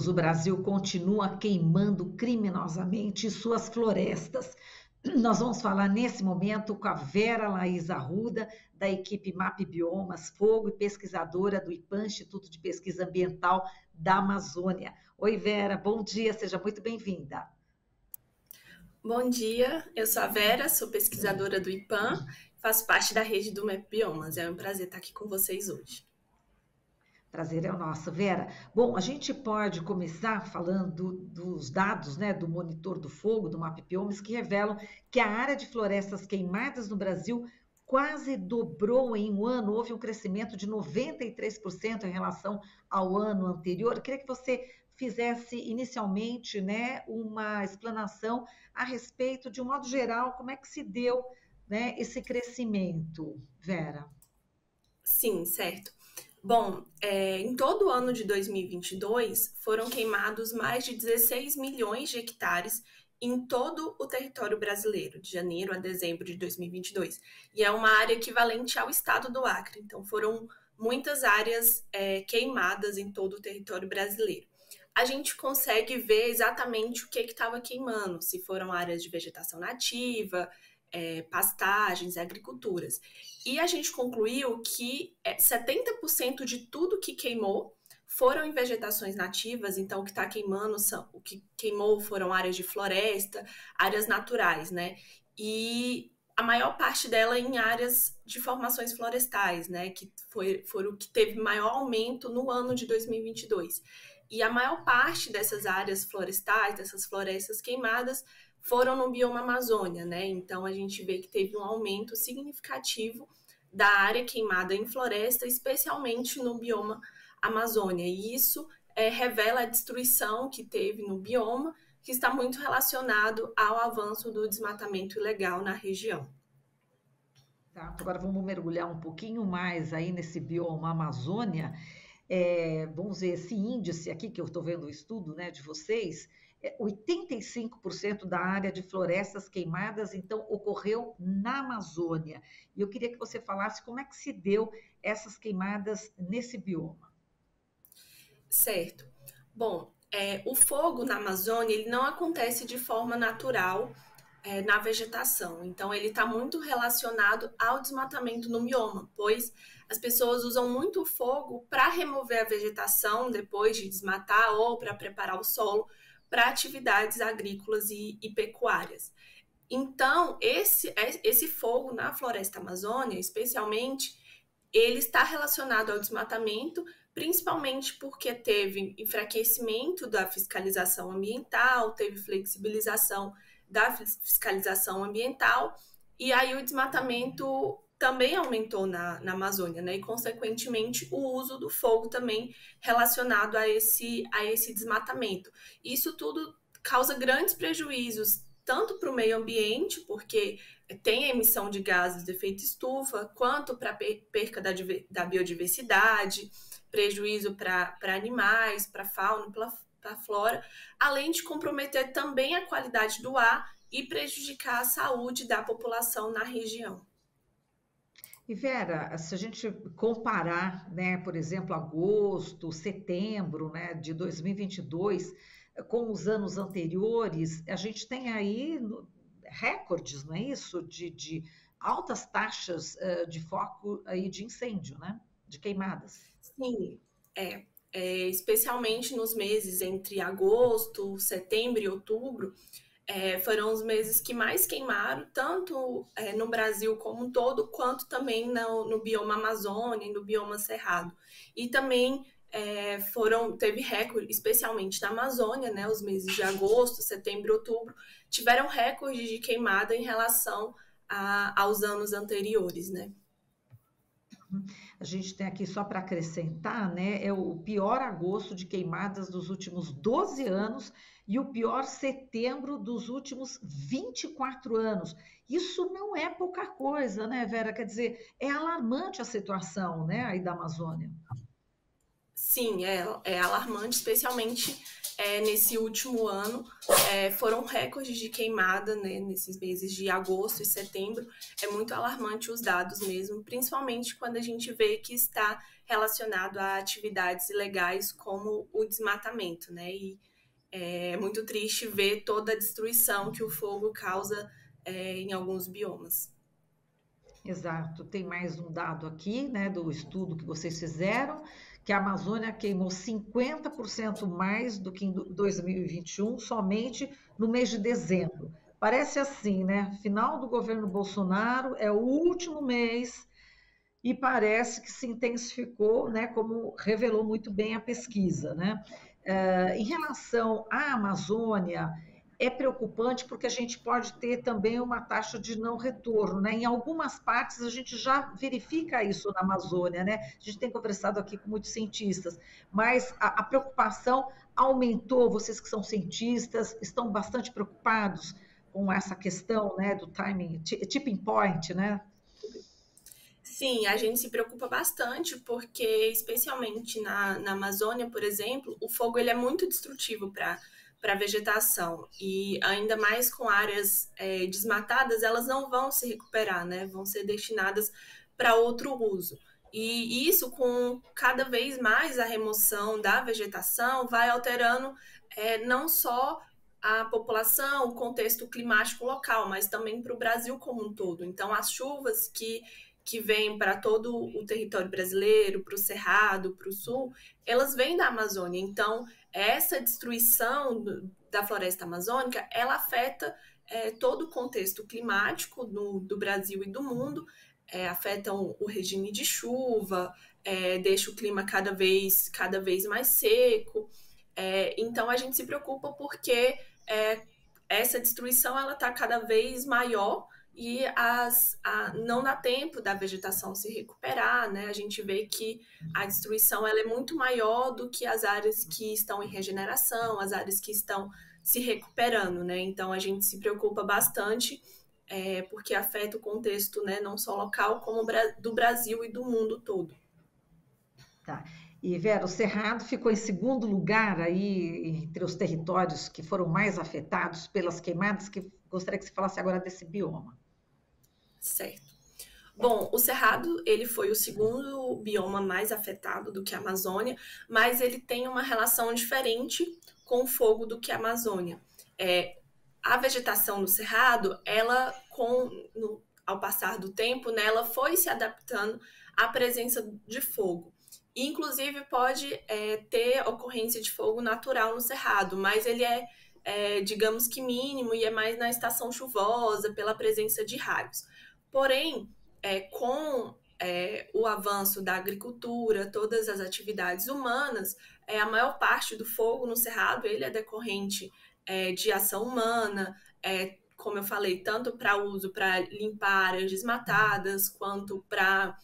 O Brasil continua queimando criminosamente suas florestas. Nós vamos falar nesse momento com a Vera Laís Arruda, da equipe MAP Biomas Fogo e pesquisadora do IPAM, Instituto de Pesquisa Ambiental da Amazônia. Oi, Vera, bom dia, seja muito bem-vinda. Bom dia, eu sou a Vera, sou pesquisadora do IPAM, faço parte da rede do MAP Biomas. É um prazer estar aqui com vocês hoje. Prazer é o nosso, Vera. Bom, a gente pode começar falando dos dados, né, do Monitor do Fogo, do MAP Biomas, que revelam que a área de florestas queimadas no Brasil quase dobrou em um ano, houve um crescimento de 93% em relação ao ano anterior. Eu queria que você fizesse inicialmente, né, uma explanação a respeito, de um modo geral, como é que se deu, né, esse crescimento, Vera. Sim, certo. Bom, em todo o ano de 2022, foram queimados mais de 16 milhões de hectares em todo o território brasileiro, de janeiro a dezembro de 2022. E é uma área equivalente ao estado do Acre. Então, foram muitas áreas queimadas em todo o território brasileiro. A gente consegue ver exatamente o que estava queimando, se foram áreas de vegetação nativa, pastagens, agriculturas. E a gente concluiu que 70% de tudo que queimou foram em vegetações nativas, então o que está queimando, o que queimou foram áreas de floresta, áreas naturais, né? E a maior parte dela em áreas de formações florestais, né? Que foram o que teve maior aumento no ano de 2022. E a maior parte dessas áreas florestais, dessas florestas queimadas, foram no bioma Amazônia, né? Então a gente vê que teve um aumento significativo da área queimada em floresta, especialmente no bioma Amazônia. E isso revela a destruição que teve no bioma, que está muito relacionado ao avanço do desmatamento ilegal na região. Tá, agora vamos mergulhar um pouquinho mais aí nesse bioma Amazônia. Vamos ver, esse índice aqui que eu estou vendo o estudo, né, de vocês, 85% da área de florestas queimadas, então, ocorreu na Amazônia. E eu queria que você falasse como é que se deu essas queimadas nesse bioma. Certo. Bom, o fogo na Amazônia ele não acontece de forma natural na vegetação. Então, ele está muito relacionado ao desmatamento no bioma, pois as pessoas usam muito o fogo para remover a vegetação depois de desmatar ou para preparar o solo para atividades agrícolas e pecuárias. Então, esse fogo na floresta amazônica, especialmente, ele está relacionado ao desmatamento, principalmente porque teve enfraquecimento da fiscalização ambiental, teve flexibilização da fiscalização ambiental, e aí o desmatamento também aumentou na Amazônia, né? E, consequentemente, o uso do fogo também relacionado a esse desmatamento. Isso tudo causa grandes prejuízos, tanto para o meio ambiente, porque tem a emissão de gases de efeito estufa, quanto para a perca da biodiversidade, prejuízo para animais, para a fauna, para a flora, além de comprometer também a qualidade do ar e prejudicar a saúde da população na região. E Vera, se a gente comparar, né, por exemplo, agosto, setembro, né, de 2022 com os anos anteriores, a gente tem aí recordes, não é isso? De altas taxas de foco aí de incêndio, né? De queimadas. Sim, especialmente nos meses entre agosto, setembro e outubro, foram os meses que mais queimaram, tanto no Brasil como um todo, quanto também no bioma Amazônia e no bioma Cerrado. E também teve recorde, especialmente na Amazônia, né, os meses de agosto, setembro e outubro, tiveram recorde de queimada em relação aos anos anteriores, né? A gente tem aqui, só para acrescentar, né, é o pior agosto de queimadas dos últimos 12 anos e o pior setembro dos últimos 24 anos. Isso não é pouca coisa, né, Vera? Quer dizer, é alarmante a situação, né, aí da Amazônia. Sim, é alarmante, especialmente nesse último ano. Foram recordes de queimada, né, nesses meses de agosto e setembro. É muito alarmante os dados mesmo, principalmente quando a gente vê que está relacionado a atividades ilegais como o desmatamento, né? E é muito triste ver toda a destruição que o fogo causa em alguns biomas. Exato. Tem mais um dado aqui, né, do estudo que vocês fizeram, que a Amazônia queimou 50% mais do que em 2021, somente no mês de dezembro. Parece assim, né? Final do governo Bolsonaro é o último mês e parece que se intensificou, né, como revelou muito bem a pesquisa, né? Em relação à Amazônia, é preocupante porque a gente pode ter também uma taxa de não retorno, né? Em algumas partes a gente já verifica isso na Amazônia, né? A gente tem conversado aqui com muitos cientistas, mas a preocupação aumentou. Vocês que são cientistas estão bastante preocupados com essa questão, né, do timing, tipping point, né? Sim, a gente se preocupa bastante porque, especialmente na Amazônia, por exemplo, o fogo ele é muito destrutivo para a vegetação e ainda mais com áreas desmatadas, elas não vão se recuperar, né? Vão ser destinadas para outro uso. E isso, com cada vez mais a remoção da vegetação, vai alterando não só a população, o contexto climático local, mas também para o Brasil como um todo. Então, as chuvas que vêm para todo o território brasileiro, para o Cerrado, para o Sul, elas vêm da Amazônia. Então, essa destruição da floresta amazônica, ela afeta todo o contexto climático do Brasil e do mundo, afetam o regime de chuva, deixa o clima cada vez mais seco. Então, a gente se preocupa porque essa destruição ela está cada vez maior e não dá tempo da vegetação se recuperar, né? A gente vê que a destruição ela é muito maior do que as áreas que estão em regeneração, as áreas que estão se recuperando, né? Então a gente se preocupa bastante porque afeta o contexto, né, não só local, como do Brasil e do mundo todo. Tá. E, Vera, o Cerrado ficou em segundo lugar aí entre os territórios que foram mais afetados pelas queimadas, que gostaria que você falasse agora desse bioma. Certo. Bom, o Cerrado, ele foi o segundo bioma mais afetado do que a Amazônia, mas ele tem uma relação diferente com o fogo do que a Amazônia. A vegetação do Cerrado, ela, ao passar do tempo, né, ela foi se adaptando à presença de fogo. Inclusive, pode ter ocorrência de fogo natural no Cerrado, mas ele digamos que mínimo, e é mais na estação chuvosa, pela presença de raios. Porém, com o avanço da agricultura, todas as atividades humanas, a maior parte do fogo no Cerrado ele é decorrente de ação humana, como eu falei, tanto para uso para limpar áreas desmatadas, quanto para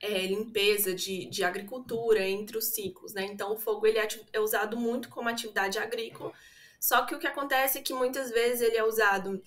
limpeza de agricultura entre os ciclos, né? Então, o fogo ele é usado muito como atividade agrícola, só que o que acontece é que muitas vezes ele é usado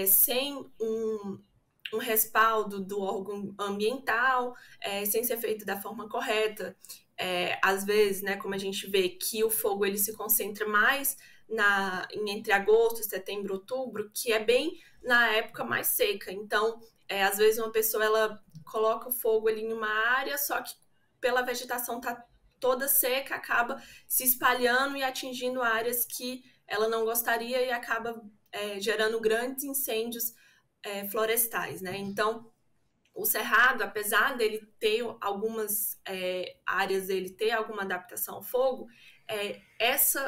sem um respaldo do órgão ambiental, sem ser feito da forma correta. Às vezes, né, como a gente vê que o fogo ele se concentra mais entre agosto, setembro, outubro, que é bem na época mais seca. Então, às vezes uma pessoa ela coloca o fogo ali em uma área, só que pela vegetação tá toda seca, acaba se espalhando e atingindo áreas que ela não gostaria e acaba gerando grandes incêndios florestais, né? Então, o Cerrado, apesar dele ter algumas áreas, dele ter alguma adaptação ao fogo,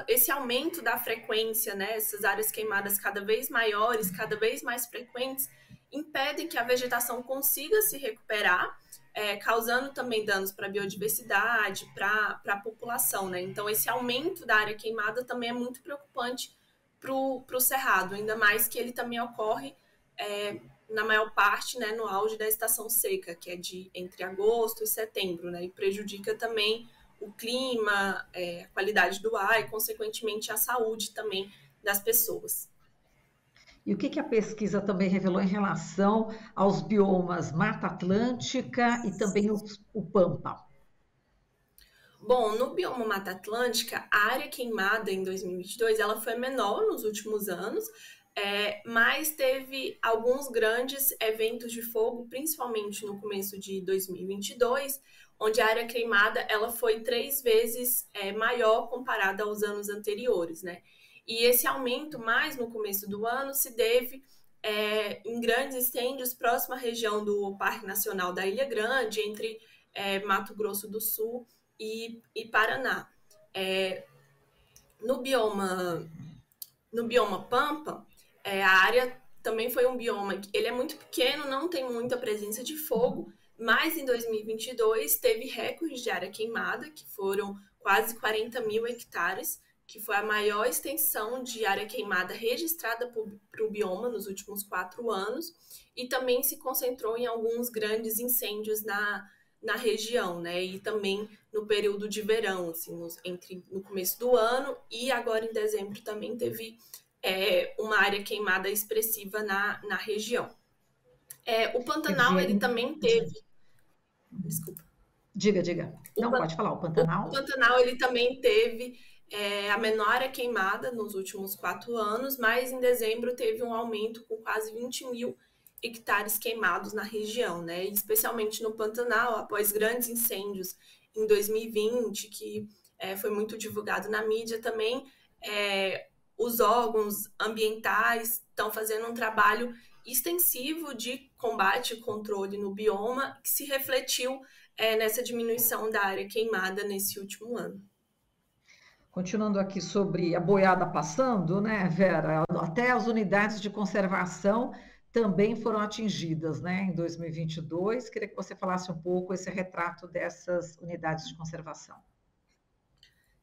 esse aumento da frequência, né, essas áreas queimadas cada vez maiores, cada vez mais frequentes, impedem que a vegetação consiga se recuperar, causando também danos para a biodiversidade, para a população, né? Então, esse aumento da área queimada também é muito preocupante para o Cerrado, ainda mais que ele também ocorre na maior parte, né, no auge da estação seca, que é entre agosto e setembro, né, e prejudica também o clima, a qualidade do ar e, consequentemente, a saúde também das pessoas. E o que a pesquisa também revelou em relação aos biomas Mata Atlântica e também o Pampa? Bom, no bioma Mata Atlântica, a área queimada em 2022 ela foi menor nos últimos anos, mas teve alguns grandes eventos de fogo, principalmente no começo de 2022, onde a área queimada ela foi 3 vezes maior comparada aos anos anteriores, né? E esse aumento, mais no começo do ano, se deve em grandes incêndios próximo à região do Parque Nacional da Ilha Grande, entre Mato Grosso do Sul e Paraná. No bioma Pampa, a área também foi um bioma, ele é muito pequeno, não tem muita presença de fogo, mas em 2022 teve recordes de área queimada, que foram quase 40 mil hectares, que foi a maior extensão de área queimada registrada para o bioma nos últimos 4 anos, e também se concentrou em alguns grandes incêndios na região, né? E também no período de verão, assim, no começo do ano, e agora em dezembro também teve uma área queimada expressiva na região. O Quer Pantanal, dizer, ele também teve... Desculpa. Diga. Não, pode falar, o O Pantanal? Pantanal, ele também teve a menor área queimada nos últimos 4 anos, mas em dezembro teve um aumento com quase 20 mil hectares queimados na região, né? E especialmente no Pantanal, após grandes incêndios em 2020, que foi muito divulgado na mídia também, os órgãos ambientais estão fazendo um trabalho extensivo de combate e controle no bioma, que se refletiu nessa diminuição da área queimada nesse último ano. Continuando aqui sobre a boiada passando, né, Vera? Até as unidades de conservação também foram atingidas, né, em 2022. Queria que você falasse um pouco esse retrato dessas unidades de conservação.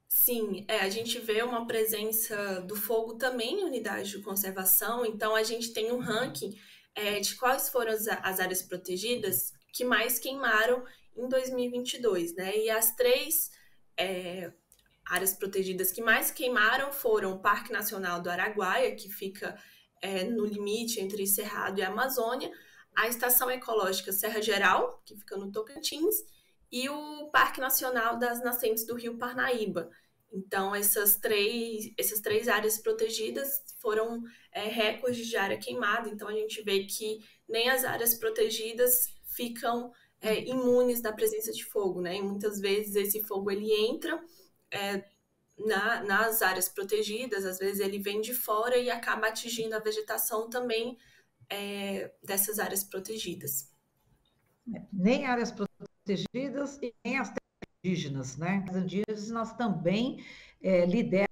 Sim, a gente vê uma presença do fogo também em unidades de conservação, então a gente tem um ranking de quais foram as áreas protegidas que mais queimaram em 2022, né? E as 3 áreas protegidas que mais queimaram foram o Parque Nacional do Araguaia, que fica no limite entre Cerrado e Amazônia, a Estação Ecológica Serra Geral, que fica no Tocantins, e o Parque Nacional das Nascentes do Rio Parnaíba. Então, essas três áreas protegidas foram recordes de área queimada. Então, a gente vê que nem as áreas protegidas ficam imunes da presença de fogo, né? E muitas vezes esse fogo ele entra nas áreas protegidas, às vezes ele vem de fora e acaba atingindo a vegetação também dessas áreas protegidas. Nem áreas protegidas e nem as terras indígenas, né? As indígenas também lideram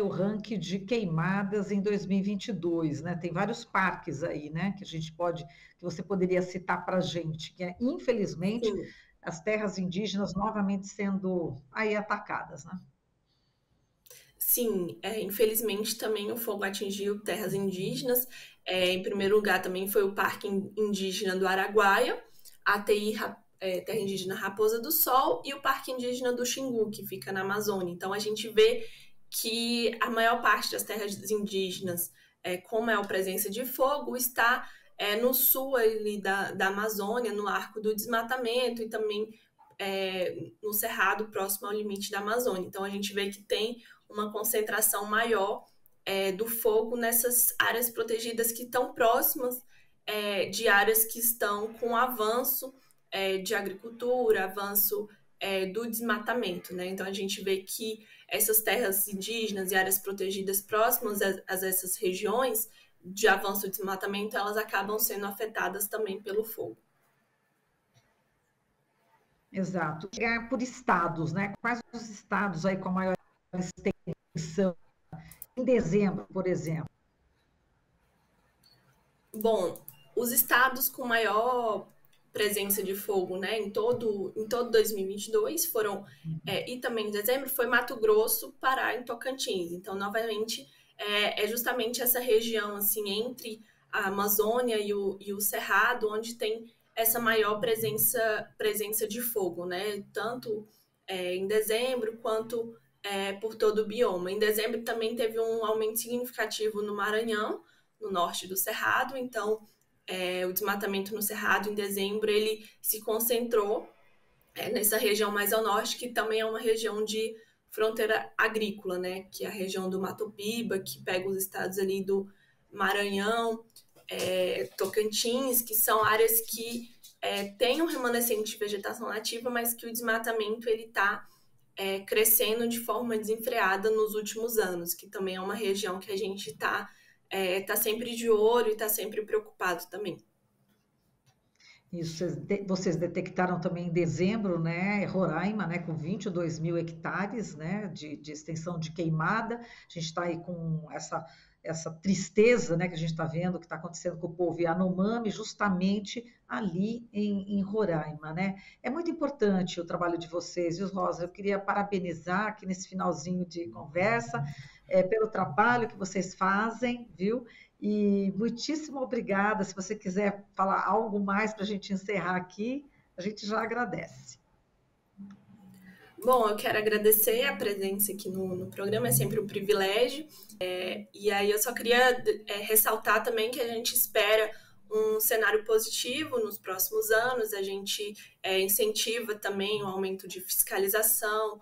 o ranking de queimadas em 2022, né? Tem vários parques aí, né? Que você poderia citar para a gente, que infelizmente Sim. As terras indígenas novamente sendo aí atacadas, né? Sim, infelizmente também o fogo atingiu terras indígenas. Em primeiro lugar, também foi o Parque Indígena do Araguaia, a Terra Indígena Raposa do Sol e o Parque Indígena do Xingu, que fica na Amazônia. Então, a gente vê que a maior parte das terras indígenas, com maior presença de fogo, está no sul ali da Amazônia, no Arco do Desmatamento e também no Cerrado, próximo ao limite da Amazônia. Então, a gente vê que tem uma concentração maior do fogo nessas áreas protegidas que estão próximas de áreas que estão com avanço de agricultura, avanço do desmatamento, né? Então, a gente vê que essas terras indígenas e áreas protegidas próximas a essas regiões de avanço do desmatamento, elas acabam sendo afetadas também pelo fogo. Exato. Por estados, né? Quais os estados aí com maior extensão? Em dezembro, por exemplo. Bom, os estados com maior presença de fogo, né, em todo 2022 foram, e também em dezembro, foi Mato Grosso, Pará e Tocantins. Então, novamente, é justamente essa região, assim, entre a Amazônia e o Cerrado, onde tem essa maior presença de fogo, né, tanto em dezembro quanto por todo o bioma. Em dezembro também teve um aumento significativo no Maranhão, no norte do Cerrado, então o desmatamento no Cerrado em dezembro ele se concentrou nessa região mais ao norte, que também é uma região de fronteira agrícola, né? Que é a região do Mato Piba, que pega os estados ali do Maranhão, Tocantins, que são áreas que tem um remanescente de vegetação nativa, mas que o desmatamento ele está crescendo de forma desenfreada nos últimos anos, que também é uma região que a gente tá sempre de olho e está sempre preocupado também. Isso, vocês detectaram também em dezembro, né, Roraima, né, com 22 mil hectares, né, de extensão de queimada. A gente está aí com essa tristeza, né, que a gente está vendo que está acontecendo com o povo Yanomami, justamente ali em Roraima, né. É muito importante o trabalho de vocês, viu, Rosa? Eu queria parabenizar aqui nesse finalzinho de conversa, pelo trabalho que vocês fazem, viu? E muitíssimo obrigada. Se você quiser falar algo mais para a gente encerrar aqui, a gente já agradece. Bom, eu quero agradecer a presença aqui no programa, é sempre um privilégio. E aí eu só queria ressaltar também que a gente espera um cenário positivo nos próximos anos, a gente incentiva também o aumento de fiscalização,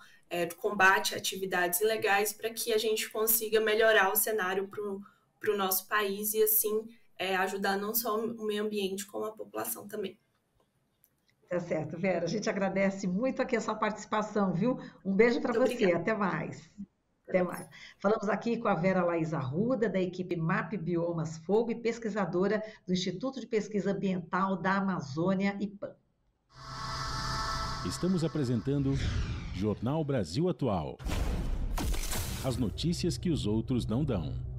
do combate a atividades ilegais, para que a gente consiga melhorar o cenário para o nosso país e assim ajudar não só o meio ambiente, como a população também. Tá certo, Vera. A gente agradece muito aqui a sua participação, viu? Um beijo para você. Obrigada. Até mais. Até mais. Falamos aqui com a Vera Laís Arruda, da equipe MAP Biomas Fogo e pesquisadora do Instituto de Pesquisa Ambiental da Amazônia, IPAM. Estamos apresentando Jornal Brasil Atual. As notícias que os outros não dão.